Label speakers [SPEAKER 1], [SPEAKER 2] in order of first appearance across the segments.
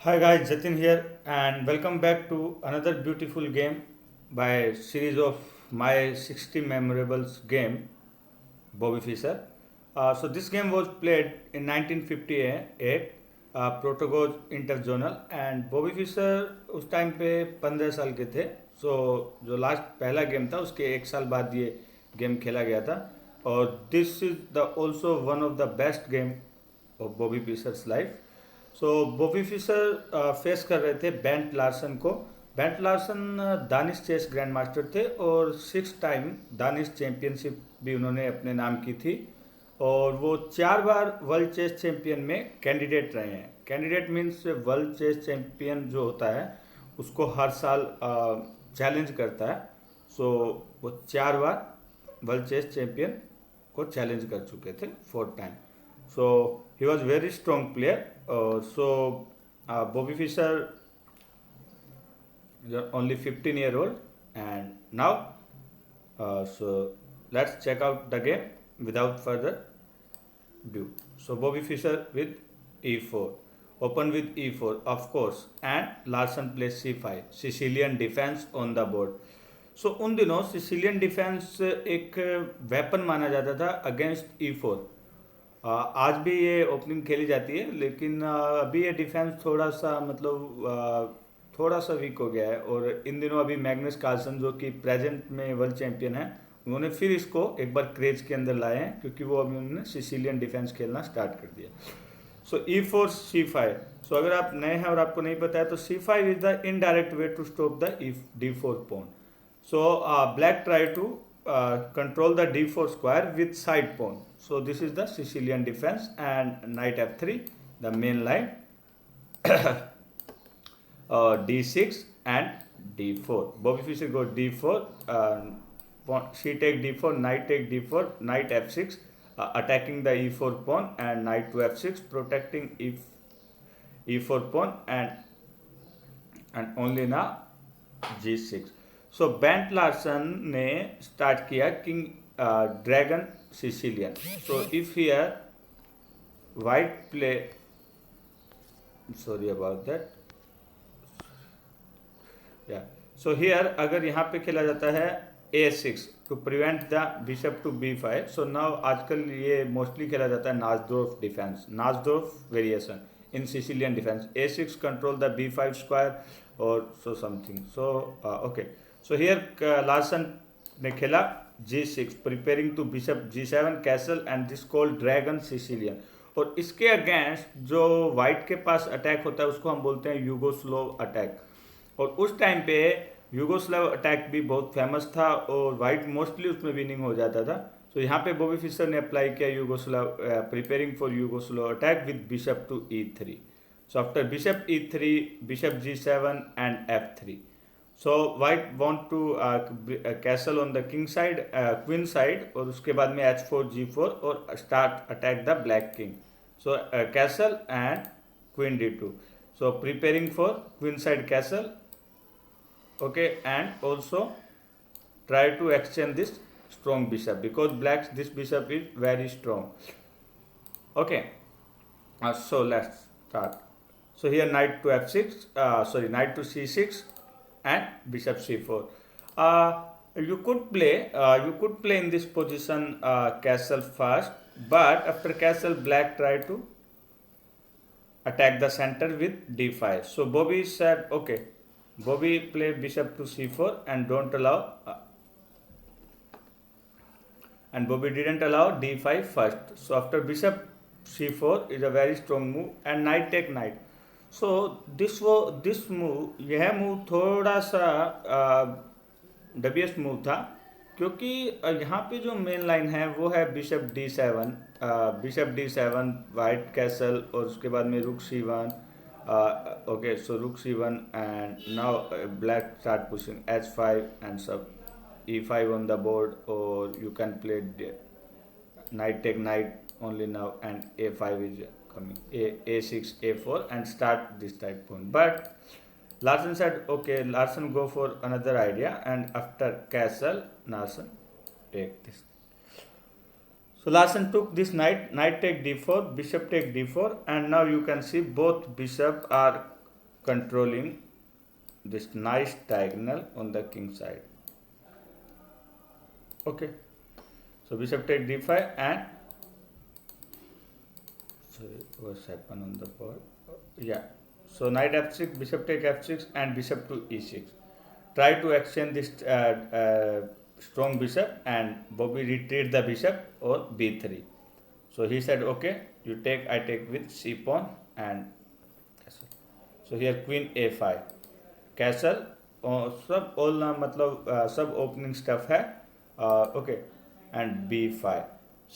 [SPEAKER 1] Hi guys, Jatin here, and welcome back to another beautiful game by series of my 60 memorables game, Bobby Fischer. So this game was played in 1958, Protogoz Interzonal, and Bobby Fischer उस time पे 15 साल के थे. सो जो last पहला game था उसके एक साल बाद ये गेम खेला गया था. और this is the also one of the best game of Bobby Fischer's life. So Bobby Fischer face कर रहे थे बेंट लार्सन को. Bent Larsen Danish chess grand master थे और 6 टाइम दानिश चैंपियनशिप भी उन्होंने अपने नाम की थी. और वो 4 बार वर्ल्ड चेस चैंपियन में कैंडिडेट रहे हैं. Candidate means world chess champion जो होता है उसको हर साल चैलेंज करता है. सो वो 4 बार वर्ल्ड चेस चैंपियन को चैलेंज कर चुके थे 4 time. So he was very strong player. Bobby Fischer is only 15-year-old, and now so let's check out the game without further ado. So Bobby Fischer with e4, open with e4 of course, and Larson plays c5. Sicilian defense on the board. सो उन दिनों Sicilian defence एक weapon माना जाता था against ई4. आज भी ये opening खेली जाती है, लेकिन अभी ये डिफेंस थोड़ा सा मतलब थोड़ा सा वीक हो गया है. और इन दिनों अभी मैग्नस कार्लसन जो कि प्रेजेंट में वर्ल्ड चैंपियन है, उन्होंने फिर इसको एक बार क्रेज के अंदर लाए हैं क्योंकि वो अभी उन्होंने सिसिलियन डिफेंस खेलना स्टार्ट कर दिया. सो e4 c5. सो अगर आप नए हैं और आपको नहीं पता है तो c5 is the indirect way to stop the d4 pawn. So black try to control the d4 square with side pawn. So this is the Sicilian defense, and knight f3, the main line, d6 and d4. Bobby Fischer go d4, she take d4, knight take d4, knight f6, attacking the e4 pawn, and knight to f6, protecting e4 pawn, and only now g6. So bent Larsen ने start किया king dragon Sicilian. So if here white play, sorry about that, या so here अगर यहाँ पे खेला जाता है a6 to prevent the bishop to b5. So now आजकल ये मोस्टली खेला जाता है Najdorf defence, Najdorf variation in Sicilian defence. a6 control the b5 square और so something. So okay. So here Larsen ने खेला g6 preparing to bishop g7 castle, and this called dragon Sicilian. और इसके against जो white के पास attack होता है उसको हम बोलते हैं यूगोस्लोव अटैक. और उस टाइम पे यूगोस्लाव अटैक भी बहुत फेमस था और वाइट मोस्टली उसमें विनिंग हो जाता था. तो यहाँ पे बॉबी फिशर ने अप्लाई किया Yugoslav, preparing for Yugoslav attack with bishop to e3. So after bishop e3, bishop g7 and f3. So white want to castle on the king side, queen side, और उसके बाद में h4 g4 और start attack the black king. So castle and queen d2. So preparing for queen side castle, okay, and also try to exchange this strong bishop because black's this bishop is very strong. Okay, so let's start. So here knight to f6, knight to c6 and bishop c4. You could play in this position castle first, but after castle black try to attack the center with d5. So Bobby said okay. Bobby play bishop to c4 and don't allow, and Bobby didn't allow d5 first. So after bishop c4 is a very strong move, and knight take knight. So this move, यह move थोड़ा सा डबियस्ट move था क्योंकि यहाँ पे जो main line है वो है bishop d7, bishop d7 white castle, और उसके बाद में रुक c1. Okay, so rook c1, and now black start pushing h5 and sub e5 on the board, or you can play knight take knight only now, and a5 is coming, a6 a4, and start this type point. But Larson said okay, Larson go for another idea, and after castle Larson take this. So Larson took this knight, knight take d4, bishop take d4, and now you can see both bishop are controlling this nice diagonal on the king side. Okay, so bishop take d5 and sorry, what's happened on the board? Yeah, so knight f6, bishop take f6 and bishop to e6. Try to exchange this strong bishop, and Bobby retreat the bishop or b3. So he said, okay, you take, I take with c pawn and castle. So here queen a5, castle, सब all मतलब सब opening stuff है, okay, and b5.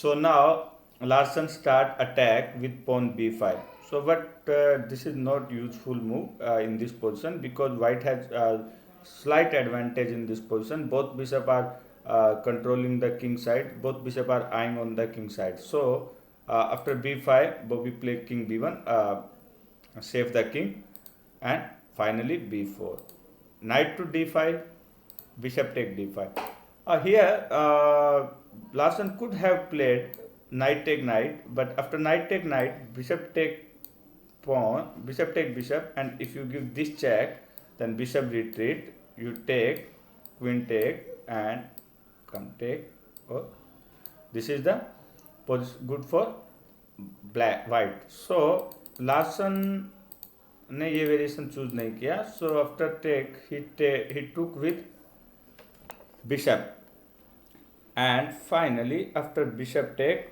[SPEAKER 1] So now Larson start attack with pawn b5. So but this is not useful move in this position, because white has slight advantage in this position. Both bishop are controlling the king side. Both bishop are eyeing on the king side. So after b5, Bobby play king b1, save the king, and finally b4. Knight to d5, bishop take d5. Here Larson could have played knight take knight, but after knight take knight, bishop take pawn, bishop take bishop, and if you give this check, then bishop retreat, you take, queen take, and come take. Oh, this is the position good for white. So Larson ने ये variation choose नहीं किया. So after take he took with bishop, and finally after bishop take,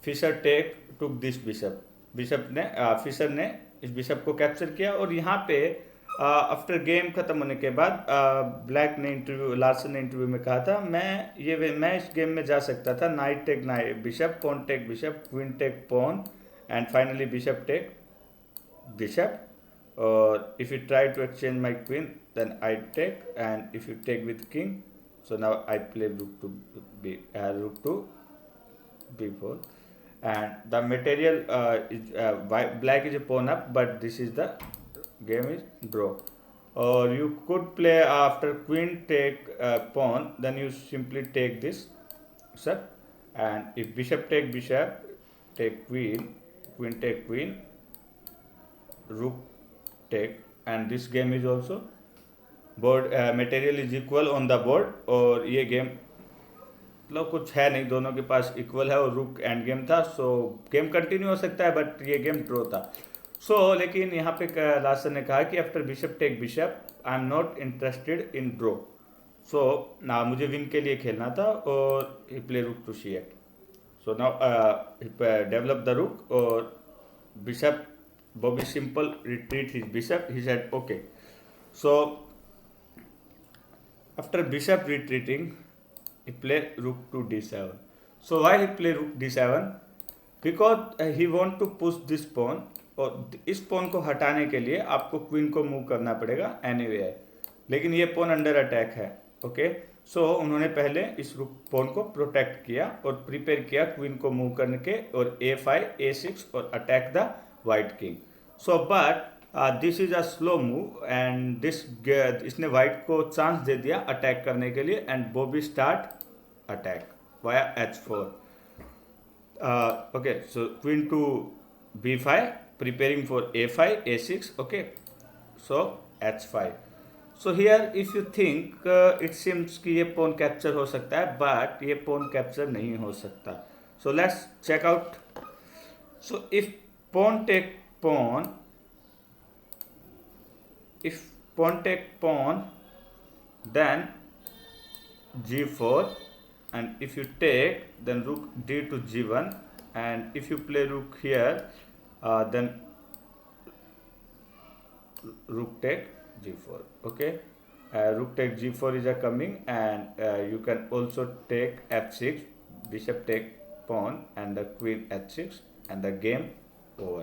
[SPEAKER 1] Fischer take took this bishop. Bishop ने Fischer ने इस bishop को capture किया, और यहाँ पे आफ्टर गेम खत्म होने के बाद ब्लैक ने इंटरव्यू, लार्सन ने इंटरव्यू में कहा था, मैं इस गेम में जा सकता था knight take knight bishop, pawn take bishop, queen take pawn, and finally bishop take bishop, और if you try to exchange my queen then I take, and if you take with king, so now I play rook to b4. And the material is black is a pawn up, but this is the game is draw. Or you could play after queen take pawn, then you simply take this sir, and if bishop take bishop, take queen, queen take queen, rook take, and this game is also board material is equal on the board. और ये game मतलब कुछ है नहीं, दोनों के पास equal है, और रुक एंड गेम था. सो गेम कंटिन्यू हो सकता है, बट ये गेम ड्रॉ था. सो लेकिन यहाँ पे लार्सन ने कहा कि after bishop take bishop I am not interested in draw. So ना मुझे विन के लिए खेलना था, और he play rook to c8. So now develop the rook, और bishop Bobby simple retreat his bishop. He said okay. So after bishop retreating, he play rook to d7. So why he play rook d7? Because he want to push this pawn, और इस pawn को हटाने के लिए आपको queen को move करना पड़ेगा anywhere, लेकिन ये pawn अंडर अटैक है. ओके, सो उन्होंने पहले इस pawn को प्रोटेक्ट किया और प्रिपेयर किया क्वीन को मूव करने के, और a5 a6 और attack the white king. So but this is a slow move, and इसने वाइट को चांस दे दिया अटैक करने के लिए, and Bobby start attack via h4. Okay, so queen to b5 preparing for a5 a6. Okay, so h5. So here if you think it seems कि ये पोन capture हो सकता है, बट ये पोन कैप्चर नहीं हो सकता. So let's check out. So if pawn take pawn, if pawn take pawn, then g4, and if you take, then rook d to g1, and if you play rook here, then rook take g4. Okay, rook take g4 is a coming, and you can also take f6, bishop take pawn, and the queen h6, and the game over.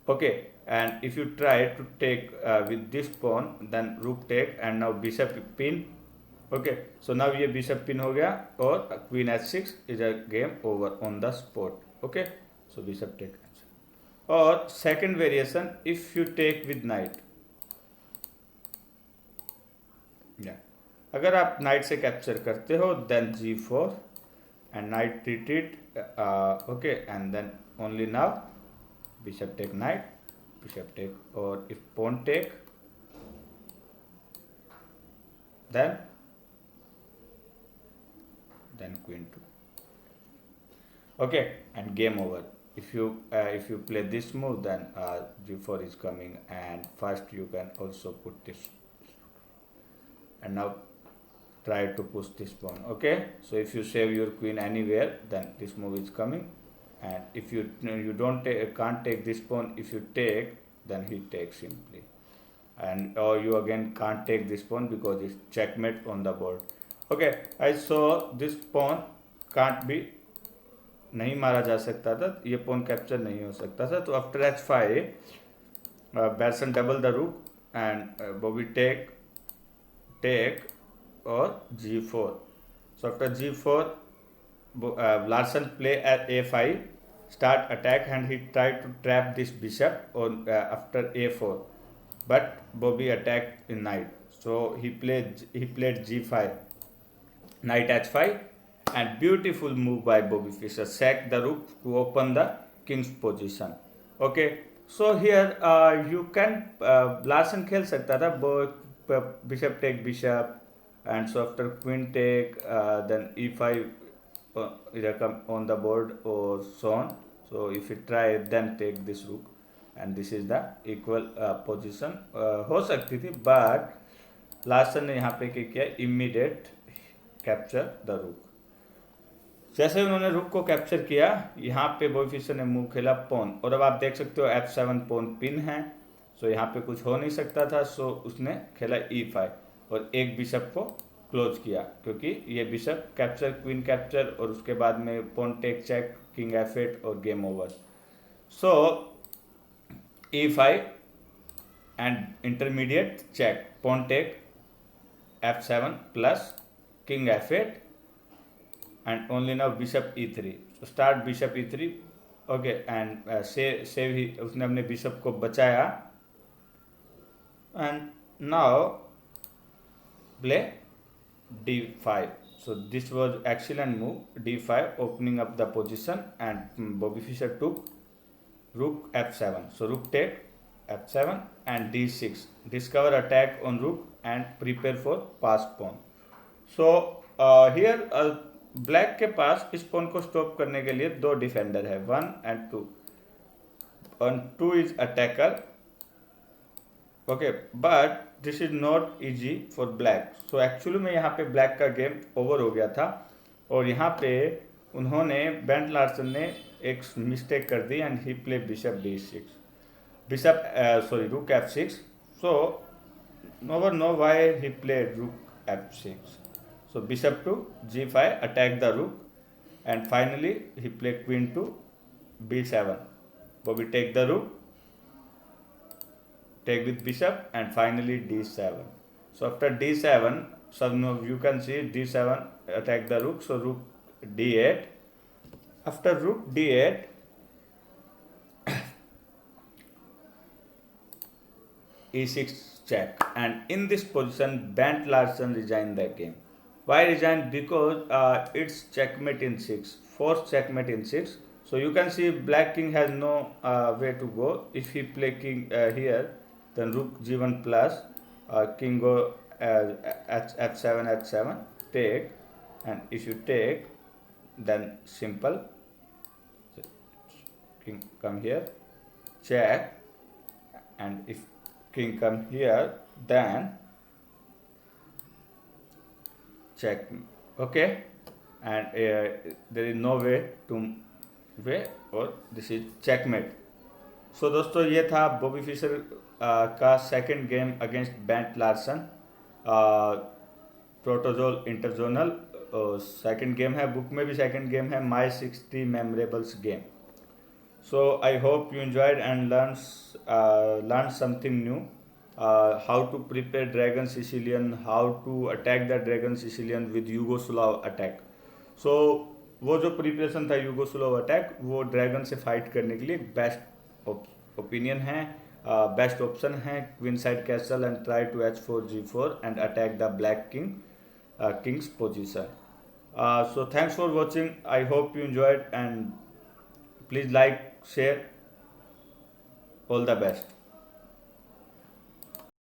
[SPEAKER 1] Okay, and if you try to take with this pawn, then rook take, and now bishop pin. Okay, so now ये bishop pin हो गया, और queen h6 is a game over on the spot. Okay, so bishop take. और second variation, if you take with knight, अगर आप night से capture करते हो, then g4 and knight retreat. Okay, and then only now bishop take knight, bishop take, or if pawn take, then queen 2. Okay, and game over. If you play this move, then g4 is coming, and first you can also put this, and now try to push this pawn. Okay, so if you save your queen anywhere, then this move is coming, and if you can't take this pawn, if you take, then he takes simply, and or you again can't take this pawn because it's checkmate on the board. Okay, I saw this pawn can't be, नहीं मारा जा सकता था, ये pawn capture नहीं हो सकता था, तो after h5 Batson double the rook and Bobby take or g4. So after g4 Larsen play at a5, start attack, and he tried to trap this bishop on after a4, but Bobby attacked in knight, so he played g5, knight h5, and beautiful move by Bobby Fischer, sack the rook to open the king's position. Okay, so here you can Larsen खेल सकता था bishop take bishop, and so after queen take, then e5 come on the board, or so on. So if you try, then take this rook, and this is the equal position हो सकती थी, but Larsen ने यहाँ पे क्या किया, immediate capture the rook. जैसे उन्होंने रुक को कैप्चर किया, यहाँ पे बॉबी फिशर ने मूव खेला पॉन, और अब आप देख सकते हो f7 पॉन पिन है, सो यहाँ पे कुछ हो नहीं सकता था, सो उसने खेला e5 और एक बिशप को क्लोज किया, क्योंकि ये बिशप कैप्चर, क्वीन कैप्चर, और उसके बाद में pawn take check, king f8 और game over. So e5 and intermediate check, pawn take f7 plus king f8, and only now bishop e3. So start bishop e3. Okay, and save ही उसने अपने bishop को बचाया, and now play d5. So this was excellent move, d5, opening up the position, and Bobby Fischer took rook f7. So rook take f7 and d6. Discover attack on rook and prepare for pass pawn. So here black के पास इस pawn को stop करने के लिए दो defender है, 1 and 2, and 2 is attacker. Okay, but this is not easy for black. So actually में यहाँ पे ब्लैक का गेम ओवर हो गया था, और यहाँ पे उन्होंने बेंट लार्सन ने एक मिस्टेक कर दी, and he play bishop d6, rook f6. So no one know why he played rook f6. So bishop to g5, attack the rook, and finally he played queen to b7. Bobby take the rook, take with bishop, and finally d7. So after d7, so now you can see d7 attack the rook. So rook d8. After rook d8, e6 check, and in this position Bent Larsen resigned the game. Why resign? Because it's checkmate in 6, forced checkmate in 6. So you can see black king has no way to go. If he play king here, then rook g1 plus, king go f7 take, and if you take, then simple, king come here, check, and if king come here, then check. Okay, and there is no way to way, or this is checkmate. So दोस्तों, ये था Bobby Fischer का second game against Bent Larsen, Portoroz interzonal. Second game है, book में भी second game है, my 60 memorables game. So I hope you enjoyed and learn something new. How to prepare Dragon Sicilian, how to attack the Dragon Sicilian with Yugoslav attack. So वो जो preparation था Yugoslav attack, वो dragon से fight करने के लिए best opinion है, best option है. Queen side castle and try to h4 g4 and attack the black king's position. So thanks for watching. I hope you enjoyed, and please like, share, all the best.